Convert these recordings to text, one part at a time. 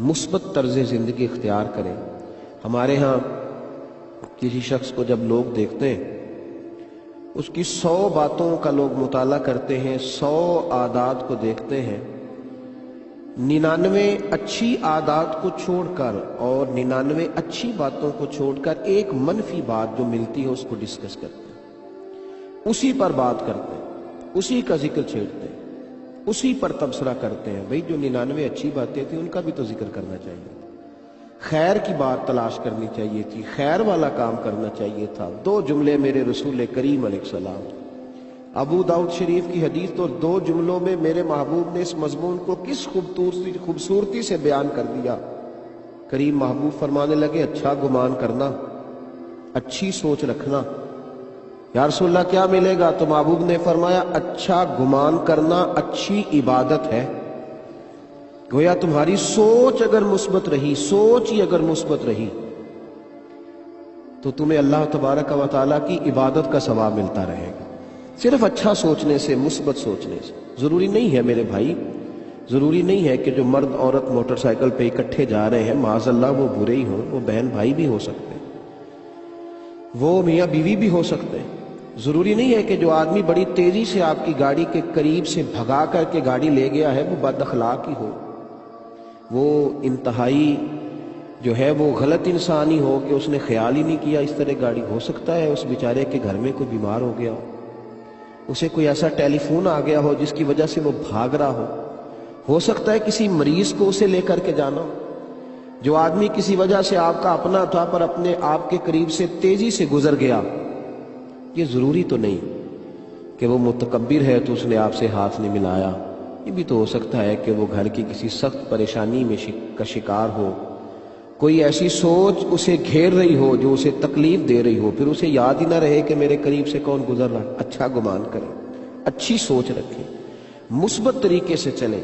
مثبت طرز زندگی اختیار کریں۔ ہمارے ہاں کسی شخص کو جب لوگ دیکھتے ہیں، اس کی 100 باتوں کا لوگ مطالعہ کرتے ہیں، 100 عادات کو دیکھتے ہیں، 99 اچھی عادات کو چھوڑ کر اور 99 اچھی باتوں کو چھوڑ کر ایک منفی بات جو ملتی ہے اس کو ڈسکس کرتے ہیں، اسی پر بات کرتے ہیں، اسی کا ذکر چھیڑتے ہیں، اسی پر تبصرہ کرتے ہیں۔ بھئی جو 99 اچھی باتیں تھیں ان کا بھی تو ذکر کرنا چاہیے، خیر کی بات تلاش کرنی چاہیے تھی، خیر والا کام کرنا چاہیے تھا۔ 2 جملے میرے رسول کریم علیہ السلام، ابو داؤد شریف کی حدیث، تو 2 جملوں میں میرے محبوب نے اس مضمون کو کس خوبصورتی سے بیان کر دیا۔ کریم محبوب فرمانے لگے اچھا گمان کرنا، اچھی سوچ رکھنا۔ یا رسول اللہ کیا ملے گا؟ تو محبوب نے فرمایا اچھا گمان کرنا اچھی عبادت ہے۔ گویا تمہاری سوچ اگر مثبت رہی، سوچ ہی اگر مثبت رہی تو تمہیں اللہ تبارک و تعالیٰ کی عبادت کا ثواب ملتا رہے گا۔ صرف اچھا سوچنے سے، مثبت سوچنے سے ضروری نہیں ہے میرے بھائی، ضروری نہیں ہے کہ جو مرد عورت موٹر سائیکل پہ اکٹھے جا رہے ہیں معاذ اللہ وہ برے ہی ہوں، وہ بہن بھائی بھی ہو سکتے ہیں، وہ میاں بیوی بھی ہو سکتے ہیں۔ ضروری نہیں ہے کہ جو آدمی بڑی تیزی سے آپ کی گاڑی کے قریب سے بھگا کر کے گاڑی لے گیا ہے وہ بد اخلاق ہی ہو، وہ انتہائی جو ہے وہ غلط انسانی ہو کہ اس نے خیال ہی نہیں کیا اس طرح گاڑی۔ ہو سکتا ہے اس بیچارے کے گھر میں کوئی بیمار ہو گیا ہو، اسے کوئی ایسا ٹیلی فون آ گیا ہو جس کی وجہ سے وہ بھاگ رہا ہو سکتا ہے کسی مریض کو اسے لے کر کے جانا ہو۔ جو آدمی کسی وجہ سے آپ کا اپنا تھا پر اپنے آپ کے قریب سے تیزی سے گزر گیا، یہ ضروری تو نہیں کہ وہ متکبر ہے تو اس نے آپ سے ہاتھ نہیں ملایا، یہ بھی تو ہو سکتا ہے کہ وہ گھر کی کسی سخت پریشانی میں کا شکار ہو، کوئی ایسی سوچ اسے گھیر رہی ہو جو اسے تکلیف دے رہی ہو، پھر اسے یاد ہی نہ رہے کہ میرے قریب سے کون گزر رہا۔ اچھا گمان کریں، اچھی سوچ رکھیں، مثبت طریقے سے چلیں۔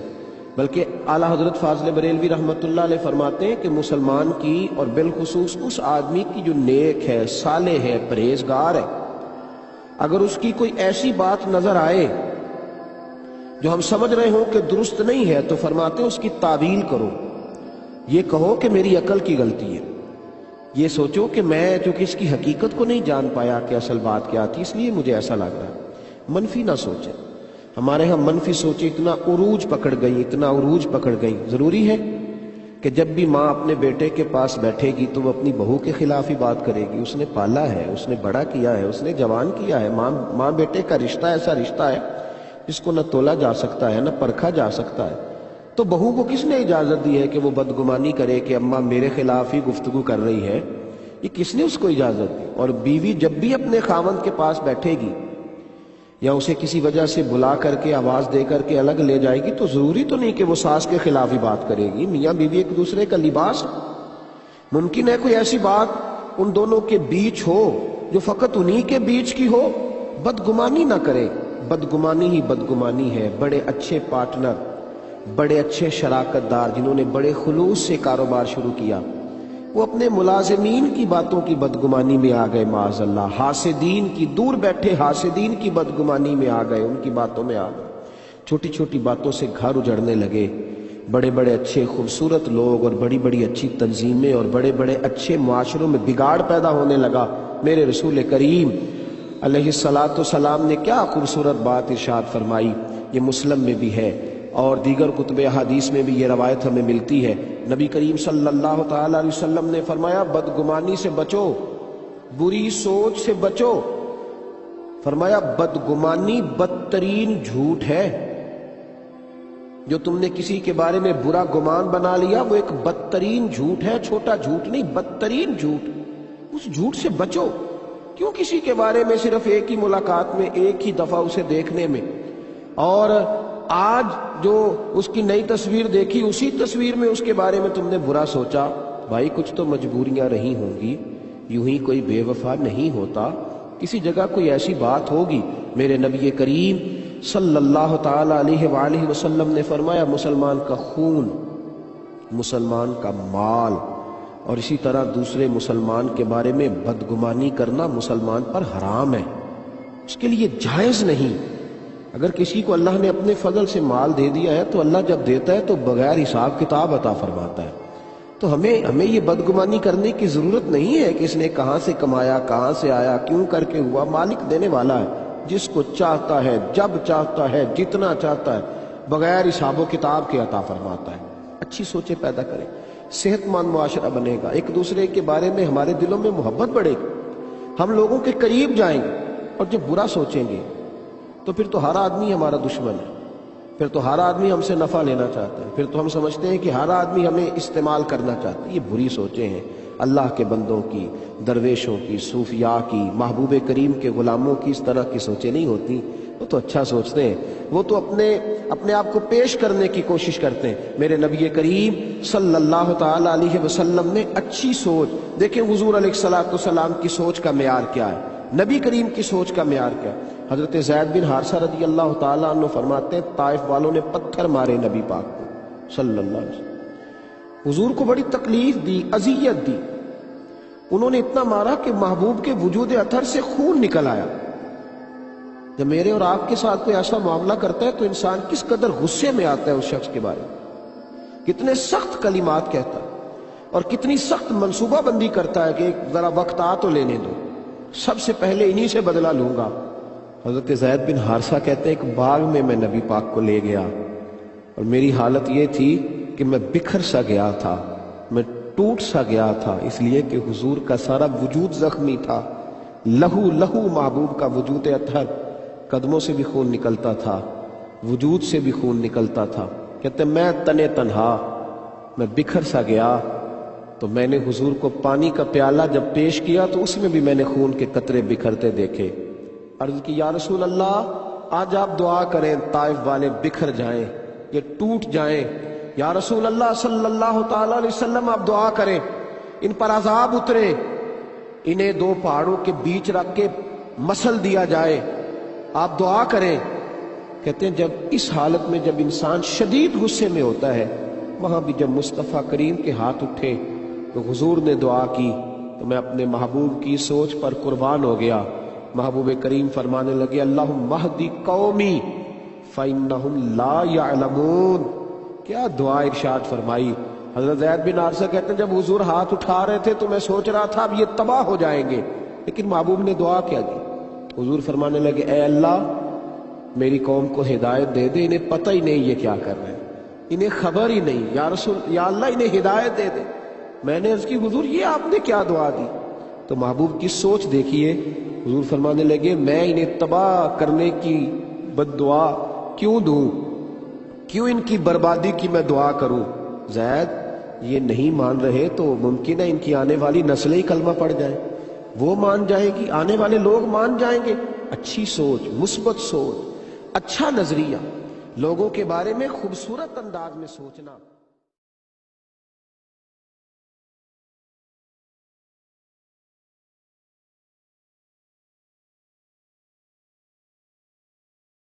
بلکہ اعلیٰ حضرت فاضل بریلوی رحمۃ اللہ علیہ فرماتے ہیں کہ مسلمان کی اور بالخصوص اس آدمی کی جو نیک ہے، صالح ہے، پرہیزگار ہے، اگر اس کی کوئی ایسی بات نظر آئے جو ہم سمجھ رہے ہوں کہ درست نہیں ہے تو فرماتے ہیں اس کی تعویل کرو، یہ کہو کہ میری عقل کی غلطی ہے، یہ سوچو کہ میں چونکہ اس کی حقیقت کو نہیں جان پایا کہ اصل بات کیا تھی اس لیے مجھے ایسا لگ رہا ہے۔ منفی نہ سوچیں، ہمارے ہاں منفی سوچیں اتنا عروج پکڑ گئی، اتنا عروج پکڑ گئی۔ ضروری ہے کہ جب بھی ماں اپنے بیٹے کے پاس بیٹھے گی تو وہ اپنی بہو کے خلاف ہی بات کرے گی، اس نے پالا ہے، اس نے بڑا کیا ہے، اس نے جوان کیا ہے۔ ماں بیٹے کا رشتہ ایسا رشتہ ہے جس کو نہ تولا جا سکتا ہے نہ پرکھا جا سکتا ہے۔ تو بہو کو کس نے اجازت دی ہے کہ وہ بدگمانی کرے کہ اماں میرے خلاف ہی گفتگو کر رہی ہے؟ یہ کس نے اس کو اجازت دی؟ اور بیوی جب بھی اپنے خاوند کے پاس بیٹھے گی یا اسے کسی وجہ سے بلا کر کے آواز دے کر کے الگ لے جائے گی تو ضروری تو نہیں کہ وہ ساس کے خلاف ہی بات کرے گی۔ میاں بیوی ایک دوسرے کا لباس، ممکن ہے کوئی ایسی بات ان دونوں کے بیچ ہو جو فقط انہی کے بیچ کی ہو۔ بدگمانی نہ کرے، بدگمانی ہی بدگمانی ہے۔ بڑے اچھے پارٹنر، بڑے اچھے شراکت دار جنہوں نے بڑے خلوص سے کاروبار شروع کیا، وہ اپنے ملازمین کی باتوں کی بدگمانی میں آ گئے معاذ اللہ، حاسدین کی، دور بیٹھے حاسدین کی بدگمانی میں آ گئے، ان کی باتوں میں آ گئے، چھوٹی چھوٹی باتوں سے گھر اجڑنے لگے۔ بڑے بڑے اچھے خوبصورت لوگ اور بڑی بڑی اچھی تنظیمیں اور بڑے بڑے اچھے معاشروں میں بگاڑ پیدا ہونے لگا۔ میرے رسول کریم علیہ الصلاۃ والسلام نے کیا خوبصورت بات ارشاد فرمائی، یہ مسلم میں بھی ہے اور دیگر کتب احادیث میں بھی یہ روایت ہمیں ملتی ہے۔ نبی کریم صلی اللہ تعالی علیہ وسلم نے فرمایا بدگمانی سے بچو، بری سوچ سے بچو۔ فرمایا بدگمانی بدترین جھوٹ ہے، جو تم نے کسی کے بارے میں برا گمان بنا لیا وہ ایک بدترین جھوٹ ہے، چھوٹا جھوٹ نہیں، بدترین جھوٹ۔ اس جھوٹ سے بچو۔ کیوں کسی کے بارے میں صرف ایک ہی ملاقات میں، ایک ہی دفعہ اسے دیکھنے میں، اور آج جو اس کی نئی تصویر دیکھی اسی تصویر میں اس کے بارے میں تم نے برا سوچا؟ بھائی کچھ تو مجبوریاں رہی ہوں گی، یوں ہی کوئی بے وفا نہیں ہوتا، کسی جگہ کوئی ایسی بات ہوگی۔ میرے نبی کریم صلی اللہ تعالی علیہ وآلہ وسلم نے فرمایا مسلمان کا خون، مسلمان کا مال اور اسی طرح دوسرے مسلمان کے بارے میں بدگمانی کرنا مسلمان پر حرام ہے، اس کے لیے جائز نہیں۔ اگر کسی کو اللہ نے اپنے فضل سے مال دے دیا ہے تو اللہ جب دیتا ہے تو بغیر حساب کتاب عطا فرماتا ہے۔ تو ہمیں یہ بدگمانی کرنے کی ضرورت نہیں ہے کہ اس نے کہاں سے کمایا، کہاں سے آیا، کیوں کر کے ہوا۔ مالک دینے والا ہے، جس کو چاہتا ہے، جب چاہتا ہے، جتنا چاہتا ہے، بغیر حساب و کتاب کے عطا فرماتا ہے۔ اچھی سوچیں پیدا کریں، صحت مند معاشرہ بنے گا، ایک دوسرے کے بارے میں ہمارے دلوں میں محبت بڑھے گی، ہم لوگوں کے قریب جائیں گے۔ اور جب برا سوچیں گے تو پھر تو ہر آدمی ہمارا دشمن ہے، پھر تو ہر آدمی ہم سے نفع لینا چاہتا ہے، پھر تو ہم سمجھتے ہیں کہ ہر آدمی ہمیں استعمال کرنا چاہتا ہے۔ یہ بری سوچیں ہیں۔ اللہ کے بندوں کی، درویشوں کی، صوفیاء کی، محبوب کریم کے غلاموں کی اس طرح کی سوچیں نہیں ہوتی۔ وہ تو اچھا سوچتے ہیں، وہ تو اپنے آپ کو پیش کرنے کی کوشش کرتے ہیں۔ میرے نبی کریم صلی اللہ تعالی علیہ وسلم نے اچھی سوچ، دیکھیں حضور علیہ الصلوۃ والسلام کی سوچ کا معیار کیا ہے، نبی کریم کی سوچ کا معیار کیا ہے۔ حضرت زید بن حارثہ رضی اللہ تعالیٰ عنہ فرماتے ہیں طائف والوں نے پتھر مارے نبی پاک کو صلی اللہ علیہ وسلم، حضور کو بڑی تکلیف دی، اذیت دی۔ انہوں نے اتنا مارا کہ محبوب کے وجود اطہر سے خون نکل آیا۔ جب میرے اور آپ کے ساتھ کوئی ایسا معاملہ کرتا ہے تو انسان کس قدر غصے میں آتا ہے اس شخص کے بارے میں، کتنے سخت کلمات کہتا ہے اور کتنی سخت منصوبہ بندی کرتا ہے کہ ذرا وقت آ تو لینے دو، سب سے پہلے انہی سے بدلہ لوں گا۔ حضرت زید بن حارثہ کہتے ہیں ایک باغ میں نبی پاک کو لے گیا اور میری حالت یہ تھی کہ میں بکھر سا گیا تھا، میں ٹوٹ سا گیا تھا، اس لیے کہ حضور کا سارا وجود زخمی تھا، لہو لہو محبوب کا وجود اطہر، قدموں سے بھی خون نکلتا تھا، وجود سے بھی خون نکلتا تھا۔ کہتے ہیں میں تنے تنہا، میں بکھر سا گیا، تو میں نے حضور کو پانی کا پیالہ جب پیش کیا تو اس میں بھی میں نے خون کے قطرے بکھرتے دیکھے۔ عرض کی یا رسول اللہ آج آپ دعا کریں طائف والے بکھر جائیں، یہ ٹوٹ جائیں۔ یا رسول اللہ صلی اللہ تعالی علیہ وسلم آپ دعا کریں ان پر عذاب اترے، انہیں دو پہاڑوں کے بیچ رکھ کے مسل دیا جائے، آپ دعا کریں۔ کہتے ہیں جب اس حالت میں جب انسان شدید غصے میں ہوتا ہے، وہاں بھی جب مصطفیٰ کریم کے ہاتھ اٹھے تو حضور نے دعا کی تو میں اپنے محبوب کی سوچ پر قربان ہو گیا۔ محبوب کریم فرمانے لگے اللہم اہدی قومی فإنہم لا یعلمون۔ کیا دعا ارشاد فرمائی۔ حضرت زید بن حارثہ کہتے ہیں جب حضور ہاتھ اٹھا رہے تھے تو میں سوچ رہا تھا اب یہ تباہ ہو جائیں گے، لیکن محبوب نے دعا کیا کی، حضور فرمانے لگے اے اللہ میری قوم کو ہدایت دے دے، انہیں پتہ ہی نہیں یہ کیا کر رہے ہیں، انہیں خبر ہی نہیں، یا اللہ انہیں ہدایت دے دے۔ میں نے عرض کی حضور یہ آپ نے کیا دعا دی؟ تو محبوب کی سوچ دیکھیے، حضور فرمانے لگے میں انہیں تباہ کرنے کی بد دعا کیوں دوں، کیوں ان کی بربادی کی میں دعا کروں؟ زید یہ نہیں مان رہے تو ممکن ہے ان کی آنے والی نسلیں ہی کلمہ پڑ جائیں، وہ مان جائیں گی، آنے والے لوگ مان جائیں گے۔ اچھی سوچ، مثبت سوچ، اچھا نظریہ، لوگوں کے بارے میں خوبصورت انداز میں سوچنا۔